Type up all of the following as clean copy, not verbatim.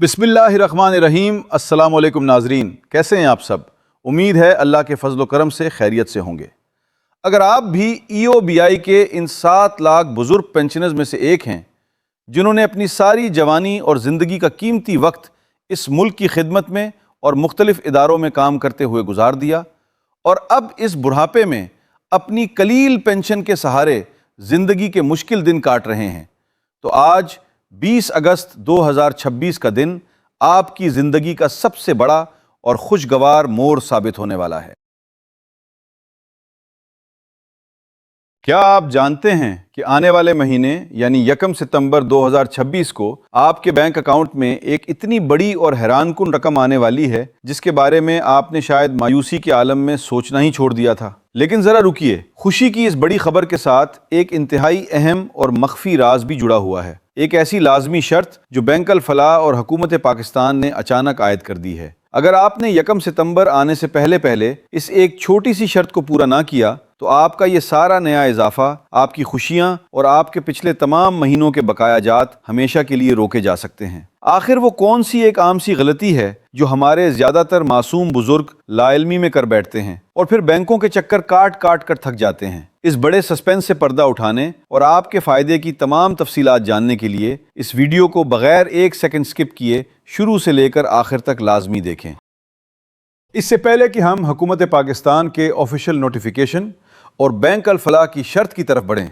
बिस्मिल्लाहिर्रहमानिर्रहीम। अस्सलाम वालेकुम नाजरीन, कैसे हैं आप सब? उम्मीद है अल्लाह के फजल व करम से खैरियत से होंगे। अगर आप भी EOBI के इन 7 लाख बुज़ुर्ग पेंशनर्स में से एक हैं जिन्होंने अपनी सारी जवानी और ज़िंदगी का कीमती वक्त इस मुल्क की खिदमत में और मुख्तलिफ़ इदारों में काम करते हुए गुजार दिया और अब इस बुढ़ापे में अपनी कलील पेंशन के सहारे ज़िंदगी के मुश्किल दिन काट रहे हैं, तो आज 20 अगस्त 2026 का दिन आपकी ज़िंदगी का सबसे बड़ा और खुशगवार मोड़ साबित होने वाला है। क्या आप जानते हैं कि आने वाले महीने यानी 1 सितंबर 2026 को आपके बैंक अकाउंट में एक इतनी बड़ी और हैरानकुन रकम आने वाली है जिसके बारे में आपने शायद मायूसी के आलम में सोचना ही छोड़ दिया था। लेकिन ज़रा रुकिए, खुशी की इस बड़ी खबर के साथ एक इंतहाई अहम और मख्फी राज भी जुड़ा हुआ है, एक ऐसी लाजमी शर्त जो बैंक अल फलाह और हुकूमत पाकिस्तान ने अचानक आयद कर दी है। अगर आपने 1 सितंबर आने से पहले इस एक छोटी सी शर्त को पूरा ना किया तो आपका ये सारा नया इजाफा, आपकी खुशियाँ और आपके पिछले तमाम महीनों के बकायाजात हमेशा के लिए रोके जा सकते हैं। आखिर वो कौन सी एक आम सी गलती है जो हमारे ज़्यादातर मासूम बुजुर्ग लाइल्मी में कर बैठते हैं और फिर बैंकों के चक्कर काट काट कर थक जाते हैं? इस बड़े सस्पेंस से पर्दा उठाने और आपके फ़ायदे की तमाम तफसीलात जानने के लिए इस वीडियो को बग़ैर 1 सेकंड स्किप किए शुरू से लेकर आखिर तक लाजमी देखें। इससे पहले कि हम हुकूमत पाकिस्तान के ऑफिशियल नोटिफिकेशन और बैंक अल फलाह की शर्त की तरफ बढ़ें,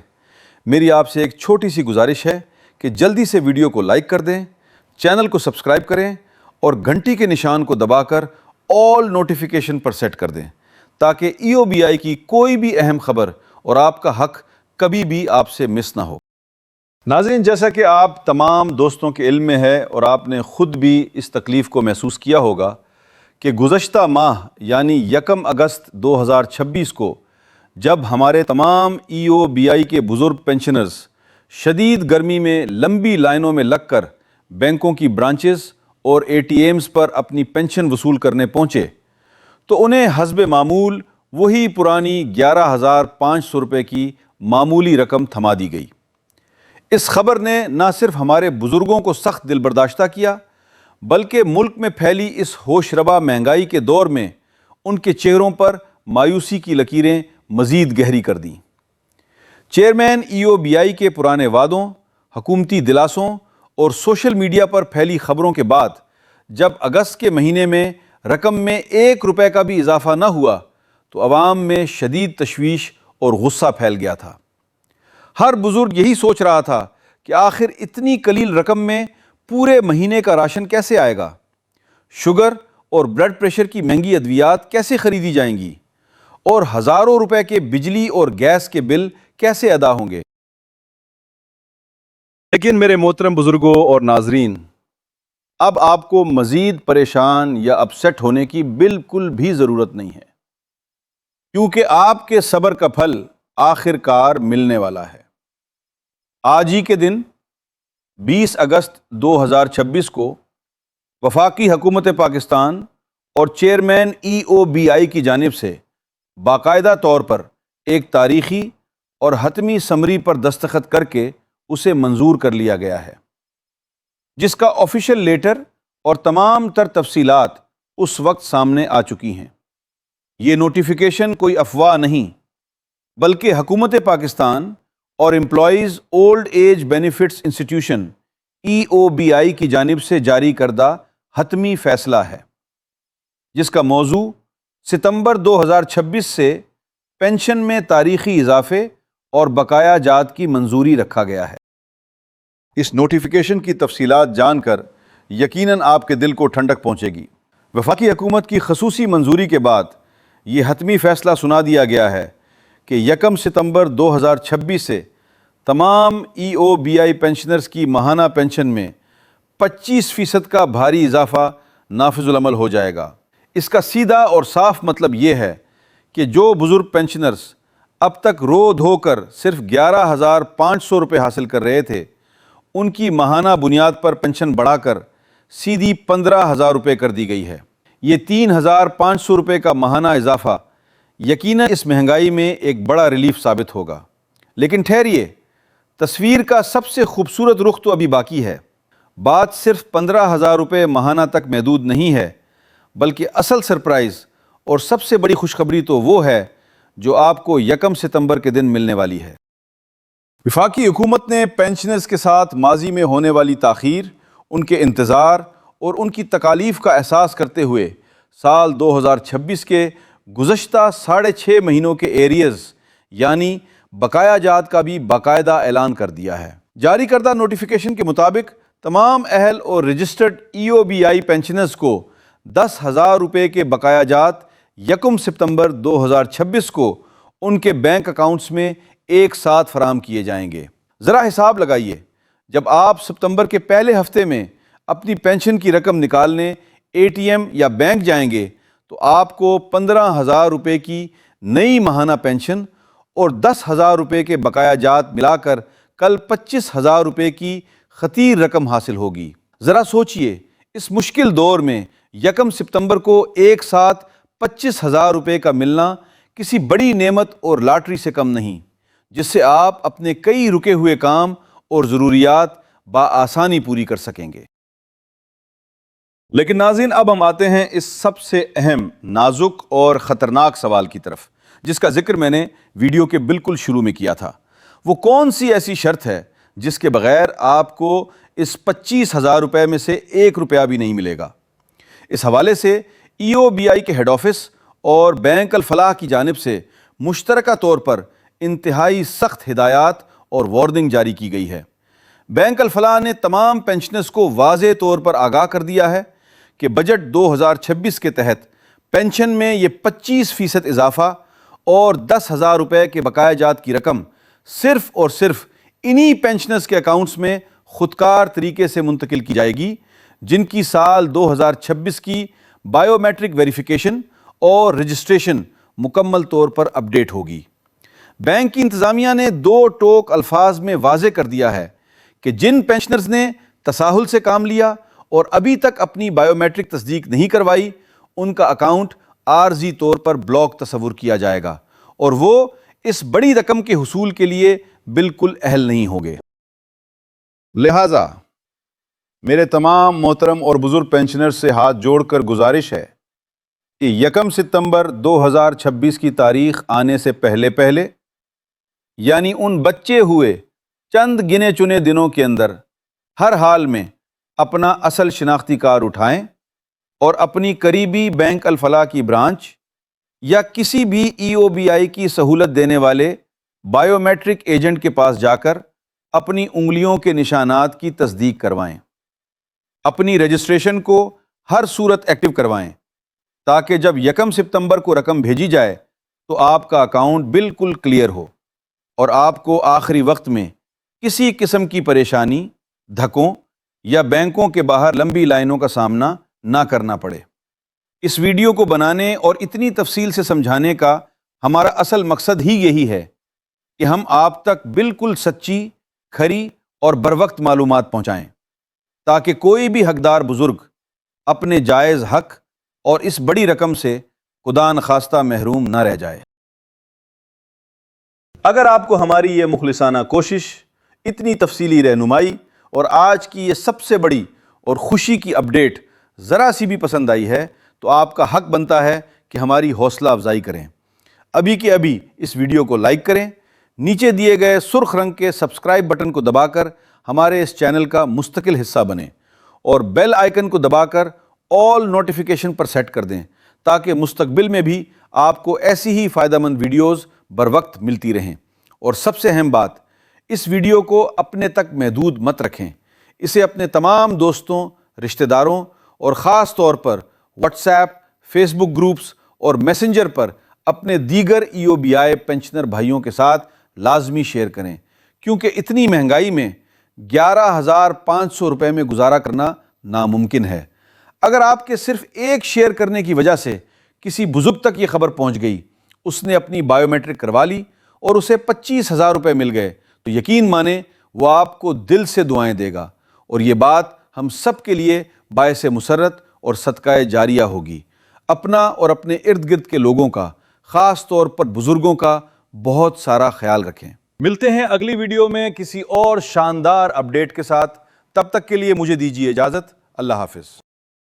मेरी आपसे एक छोटी सी गुजारिश है कि जल्दी से वीडियो को लाइक कर दें, चैनल को सब्सक्राइब करें और घंटी के निशान को दबाकर ऑल नोटिफिकेशन पर सेट कर दें ताकि EOBI की कोई भी अहम खबर और आपका हक कभी भी आपसे मिस ना हो। नाज़रीन, जैसा कि आप तमाम दोस्तों के इल्म में है और आपने ख़ुद भी इस तकलीफ़ को महसूस किया होगा कि गुज़श्ता माह यानी 1 अगस्त 2026 को जब हमारे तमाम EOBI के बुज़ुर्ग पेंशनर्स शदीद गर्मी में लंबी लाइनों में लगकर बैंकों की ब्रांचेस और ATMs पर अपनी पेंशन वसूल करने पहुँचे तो उन्हें हस्ब मामूल वही पुरानी 11,500 रुपये की मामूली रकम थमा दी गई। इस खबर ने न सिर्फ हमारे बुज़ुर्गों को सख्त दिल बर्दाश्ता किया बल्कि मुल्क में फैली इस होशरबा महंगाई के दौर में उनके चेहरों पर मायूसी की लकीरें मज़ीद गहरी कर दी। चेयरमैन EOBI के पुराने वादों, हुकूमती दिलासों और सोशल मीडिया पर फैली खबरों के बाद जब अगस्त के महीने में रकम में 1 रुपये का भी इजाफा न हुआ तो अवाम में शदीद तशवीश और गुस्सा फैल गया था। हर बुज़ुर्ग यही सोच रहा था कि आखिर इतनी कलील रकम में पूरे महीने का राशन कैसे आएगा, शुगर और ब्लड प्रेशर की महंगी अद्वियात कैसे ख़रीदी जाएंगी और हज़ारों रुपए के बिजली और गैस के बिल कैसे अदा होंगे। लेकिन मेरे मोहतरम बुज़ुर्गों और नाजरीन, अब आपको मज़ीद परेशान या अपसेट होने की बिल्कुल भी ज़रूरत नहीं है, क्योंकि आपके सब्र का फल आखिरकार मिलने वाला है। आज ही के दिन 20 अगस्त 2026 को वफाकी हुकूमत पाकिस्तान और चेयरमैन EOBI की जानिब से बाकायदा तौर पर एक तारीख़ी और हतमी समरी पर दस्तखत करके उसे मंजूर कर लिया गया है, जिसका ऑफिशियल लेटर और तमाम तर तफसीलात उस वक्त सामने आ चुकी हैं। ये नोटिफिकेशन कोई अफवाह नहीं बल्कि हुकूमत पाकिस्तान और employees old age benefits institution EOBI की जानिब से जारी करदा हतमी फ़ैसला है, जिसका मौजू सितंबर 2026 से पेंशन में तारीख़ी इजाफे और बकाया जात की मंजूरी रखा गया है। इस नोटिफिकेशन की तफसीलात जानकर यकीनन आपके दिल को ठंडक पहुँचेगी। वफाकी हुकूमत की खसूसी मंजूरी के बाद ये हतमी फ़ैसला सुना दिया गया है कि 1 सितंबर 2026 से तमाम EOBI पेंशनर्स की माहाना पेंशन में 25% का भारी इजाफा नाफिजुल अमल हो जाएगा। इसका सीधा और साफ मतलब ये है कि जो बुज़ुर्ग पेंशनर्स अब तक रो धोकर सिर्फ 11,500 रुपये हासिल कर रहे थे, उनकी माहाना बुनियाद पर पेंशन बढ़ाकर सीधी 15,000 रुपये कर दी गई है। ये 3,500 रुपये का माहाना इजाफा यकीनन इस महंगाई में एक बड़ा रिलीफ साबित होगा। लेकिन ठहरिए, तस्वीर का सबसे खूबसूरत रुख तो अभी बाकी है। بات صرف 15,000 روپے ماہانہ تک محدود نہیں ہے، بلکہ اصل سرپرائز اور سب سے بڑی خوشخبری تو وہ ہے جو آپ کو 1 ستمبر کے دن ملنے والی ہے۔ وفاقی حکومت نے پینشنرز کے ساتھ ماضی میں ہونے والی تاخیر، ان کے انتظار اور ان کی تکالیف کا احساس کرتے ہوئے سال 2026 کے گزشتہ 6.5 مہینوں کے ایریز یعنی بقایا جات کا بھی باقاعدہ اعلان کر دیا ہے۔ جاری کردہ نوٹیفیکیشن کے مطابق تمام اہل اور رجسٹرڈ EOBI پینشنرز کو 10,000 روپے کے بقایا جات 1 ستمبر 2026 کو ان کے بینک اکاؤنٹس میں ایک ساتھ فراہم کیے جائیں گے۔ ذرا حساب لگائیے، جب آپ ستمبر کے پہلے ہفتے میں اپنی پینشن کی رقم نکالنے ATM یا بینک جائیں گے تو آپ کو 15,000 روپے کی نئی ماہانہ پینشن اور 10,000 روپے کے بقایا جات ملا کر کل 25,000 روپے کی خطیر رقم حاصل ہوگی۔ ذرا سوچئے، اس مشکل دور میں 1 ستمبر کو ایک ساتھ 25,000 روپے کا ملنا کسی بڑی نعمت اور لاٹری سے کم نہیں، جس سے آپ اپنے کئی رکے ہوئے کام اور ضروریات بآسانی پوری کر سکیں گے۔ لیکن ناظرین، اب ہم آتے ہیں اس سب سے اہم، نازک اور خطرناک سوال کی طرف، جس کا ذکر میں نے ویڈیو کے بالکل شروع میں کیا تھا۔ وہ کون سی ایسی شرط ہے جس کے بغیر آپ کو اس 25,000 روپے میں سے 1 روپیہ بھی نہیں ملے گا؟ اس حوالے سے EOBI کے ہیڈ آفس اور بینک الفلاح کی جانب سے مشترکہ طور پر انتہائی سخت ہدایات اور وارننگ جاری کی گئی ہے۔ بینک الفلاح نے تمام پینشنرز کو واضح طور پر آگاہ کر دیا ہے کہ بجٹ 2026 کے تحت پینشن میں یہ 25% اضافہ اور 10,000 روپے کے بقایا جات کی رقم صرف اور صرف انہی پینشنرز کے اکاؤنٹس میں خودکار طریقے سے منتقل کی جائے گی جن کی سال 2026 کی بائیو میٹرک ویریفیکیشن اور رجسٹریشن مکمل طور پر اپڈیٹ ہوگی۔ بینک کی انتظامیہ نے 2 ٹوک الفاظ میں واضح کر دیا ہے کہ جن پینشنرز نے تساہل سے کام لیا اور ابھی تک اپنی بائیو میٹرک تصدیق نہیں کروائی، ان کا اکاؤنٹ عارضی طور پر بلاک تصور کیا جائے گا اور وہ اس بڑی رقم کے حصول کے لیے بالکل اہل نہیں ہوں گے۔ لہٰذا میرے تمام محترم اور بزرگ پینشنرز سے ہاتھ جوڑ کر گزارش ہے کہ 1 ستمبر 2026 کی تاریخ آنے سے پہلے یعنی ان بچے ہوئے چند گنے چنے دنوں کے اندر ہر حال میں اپنا اصل شناختی کارڈ اٹھائیں اور اپنی قریبی بینک الفلاح کی برانچ یا کسی بھی EOBI کی سہولت دینے والے بائیو میٹرک ایجنٹ کے پاس جا کر اپنی انگلیوں کے نشانات کی تصدیق کروائیں۔ اپنی رجسٹریشن کو ہر صورت ایکٹیو کروائیں تاکہ جب 1 ستمبر کو رقم بھیجی جائے تو آپ کا اکاؤنٹ بالکل کلیئر ہو اور آپ کو آخری وقت میں کسی قسم کی پریشانی، دھکوں یا بینکوں کے باہر لمبی لائنوں کا سامنا نہ کرنا پڑے۔ اس ویڈیو کو بنانے اور اتنی تفصیل سے سمجھانے کا ہمارا اصل مقصد ہی یہی ہے کہ ہم آپ تک بالکل سچی، کھری اور بروقت معلومات پہنچائیں تاکہ کوئی بھی حقدار بزرگ اپنے جائز حق اور اس بڑی رقم سے خدا نخواستہ محروم نہ رہ جائے۔ اگر آپ کو ہماری یہ مخلصانہ کوشش، اتنی تفصیلی رہنمائی اور آج کی یہ سب سے بڑی اور خوشی کی اپڈیٹ ذرا سی بھی پسند آئی ہے تو آپ کا حق بنتا ہے کہ ہماری حوصلہ افزائی کریں۔ ابھی کے ابھی اس ویڈیو کو لائک کریں، نیچے دیے گئے سرخ رنگ کے سبسکرائب بٹن کو دبا کر ہمارے اس چینل کا مستقل حصہ بنیں اور بیل آئیکن کو دبا کر آل نوٹیفیکیشن پر سیٹ کر دیں تاکہ مستقبل میں بھی آپ کو ایسی ہی فائدہ مند ویڈیوز بروقت ملتی رہیں۔ اور سب سے اہم بات، اس ویڈیو کو اپنے تک محدود مت رکھیں، اسے اپنے تمام دوستوں، رشتہ داروں اور خاص طور پر واٹس ایپ، فیس بک گروپس اور میسنجر پر اپنے دیگر EOBI پینشنر بھائیوں کے ساتھ لازمی شیئر کریں، کیونکہ اتنی مہنگائی میں 11,500 روپے میں گزارا کرنا ناممکن ہے۔ اگر آپ کے صرف ایک شیئر کرنے کی وجہ سے کسی بزرگ تک یہ خبر پہنچ گئی، اس نے اپنی بائیو میٹرک کروا لی اور اسے 25,000 روپے مل گئے، تو یقین مانیں وہ آپ کو دل سے دعائیں دے گا اور یہ بات ہم سب کے لیے باعث مسرت اور صدقہ جاریہ ہوگی۔ اپنا اور اپنے ارد گرد کے لوگوں کا، خاص طور پر بزرگوں کا بہت سارا خیال رکھیں۔ ملتے ہیں اگلی ویڈیو میں کسی اور شاندار اپڈیٹ کے ساتھ۔ تب تک کے لیے مجھے دیجیے اجازت. اللہ حافظ.